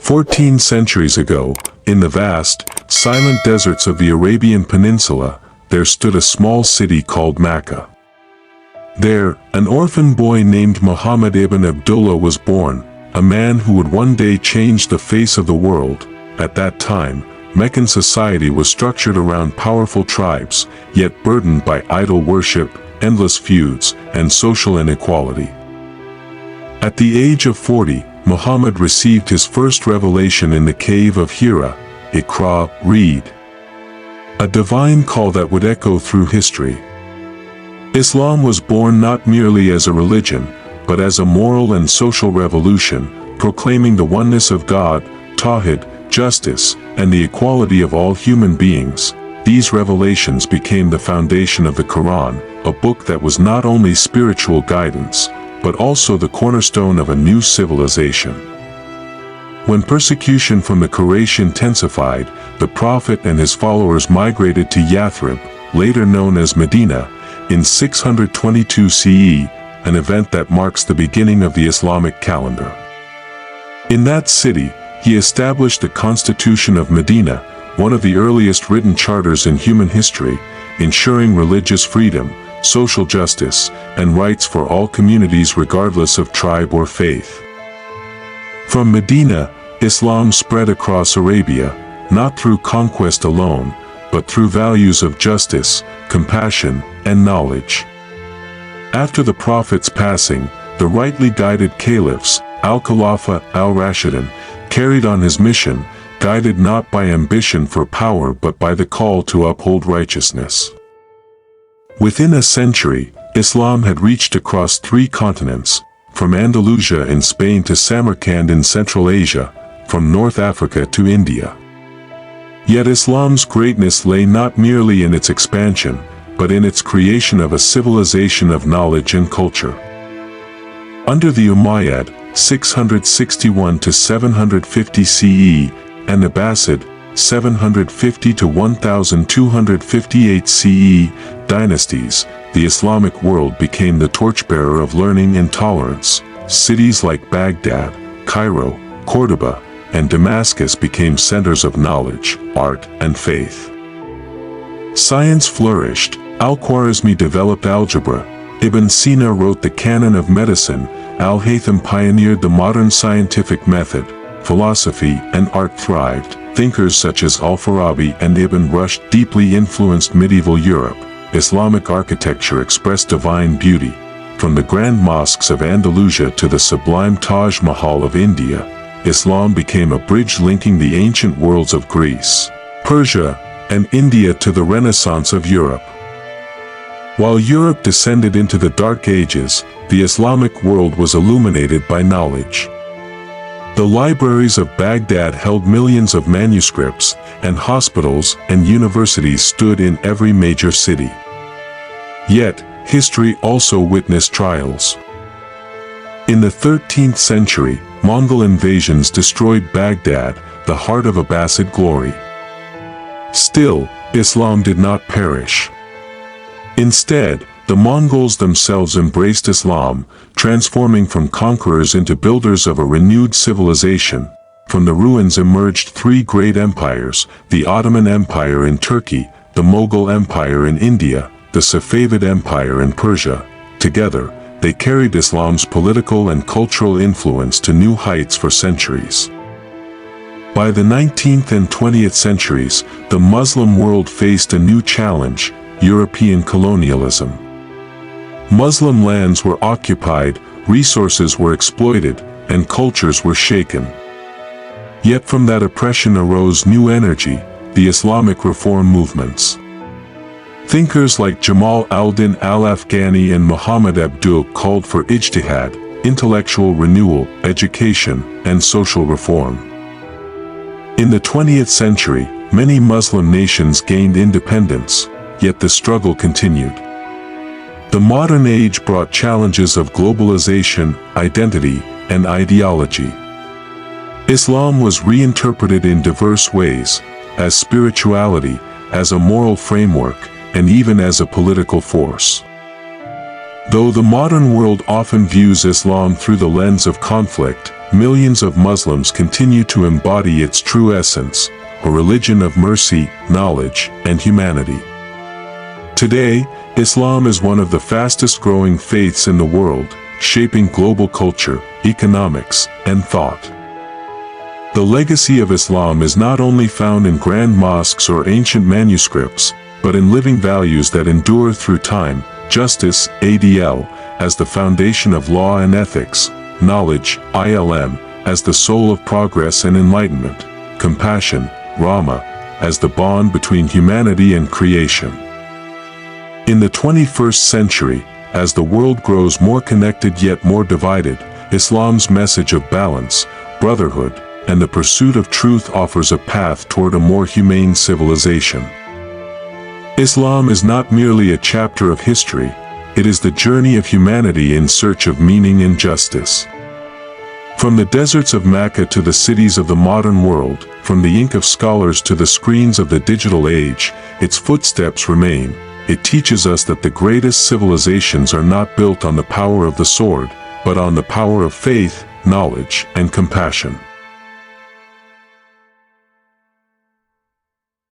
14 centuries ago, in the vast, silent deserts of the Arabian Peninsula, there stood a small city called Mecca. There, an orphan boy named Muhammad ibn Abdullah was born, a man who would one day change the face of the world. At that time, Meccan society was structured around powerful tribes, yet burdened by idol worship, endless feuds, and social inequality. At the age of 40, Muhammad received his first revelation in the cave of Hira, Iqra, read. A divine call that would echo through history. Islam was born not merely as a religion, but as a moral and social revolution, proclaiming the oneness of God, Tawhid, justice, and the equality of all human beings. These revelations became the foundation of the Quran, a book that was not only spiritual guidance, but also the cornerstone of a new civilization. When persecution from the Quraysh intensified, the Prophet and his followers migrated to Yathrib, later known as Medina, in 622 CE, an event that marks the beginning of the Islamic calendar. In that city, he established the Constitution of Medina, one of the earliest written charters in human history, ensuring religious freedom, social justice, and rights for all communities regardless of tribe or faith. From Medina, Islam spread across Arabia, not through conquest alone, but through values of justice, compassion, and knowledge. After the Prophet's passing, the rightly guided caliphs, Al-Khulafa, Al-Rashidun, carried on his mission, guided not by ambition for power but by the call to uphold righteousness. Within a century, Islam had reached across 3 continents, from Andalusia in Spain to Samarkand in Central Asia, from North Africa to India. Yet Islam's greatness lay not merely in its expansion, but in its creation of a civilization of knowledge and culture. Under the Umayyad, 661 to 750 CE, and Abbasid, 750 to 1258 CE, dynasties, the Islamic world became the torchbearer of learning and tolerance. Cities like Baghdad, Cairo, Cordoba, and Damascus became centers of knowledge, art, and faith. Science flourished. Al-Khwarizmi developed algebra, Ibn Sina wrote the canon of medicine, Al-Haytham pioneered the modern scientific method, philosophy and art thrived. Thinkers such as Al-Farabi and Ibn Rushd deeply influenced medieval Europe. Islamic architecture expressed divine beauty. From the grand mosques of Andalusia to the sublime Taj Mahal of India, Islam became a bridge linking the ancient worlds of Greece, Persia, and India to the Renaissance of Europe. While Europe descended into the Dark Ages, the Islamic world was illuminated by knowledge. The libraries of Baghdad held millions of manuscripts, and hospitals and universities stood in every major city. Yet, history also witnessed trials. In the 13th century, Mongol invasions destroyed Baghdad, the heart of Abbasid glory. Still, Islam did not perish. Instead, the Mongols themselves embraced Islam, transforming from conquerors into builders of a renewed civilization. From the ruins emerged 3 great empires, the Ottoman Empire in Turkey, the Mughal Empire in India, the Safavid Empire in Persia. Together, they carried Islam's political and cultural influence to new heights for centuries. By the 19th and 20th centuries, the Muslim world faced a new challenge: European colonialism. Muslim lands were occupied, resources were exploited, and cultures were shaken. Yet from that oppression arose new energy, the Islamic reform movements. Thinkers like Jamal al-Din al-Afghani and Muhammad Abdul called for ijtihad, intellectual renewal, education, and social reform. In the 20th century, many Muslim nations gained independence, yet the struggle continued. The modern age brought challenges of globalization, identity, and ideology. Islam was reinterpreted in diverse ways, as spirituality, as a moral framework, and even as a political force. Though the modern world often views Islam through the lens of conflict, millions of Muslims continue to embody its true essence, a religion of mercy, knowledge, and humanity. Today, Islam is one of the fastest-growing faiths in the world, shaping global culture, economics, and thought. The legacy of Islam is not only found in grand mosques or ancient manuscripts, but in living values that endure through time: justice, ADL, as the foundation of law and ethics; knowledge, ILM, as the soul of progress and enlightenment; compassion, Rahma, as the bond between humanity and creation. In the 21st century, as the world grows more connected yet more divided, Islam's message of balance, brotherhood, and the pursuit of truth offers a path toward a more humane civilization. Islam is not merely a chapter of history, it is the journey of humanity in search of meaning and justice. From the deserts of Mecca to the cities of the modern world, from the ink of scholars to the screens of the digital age, its footsteps remain. It teaches us that the greatest civilizations are not built on the power of the sword, but on the power of faith, knowledge, and compassion.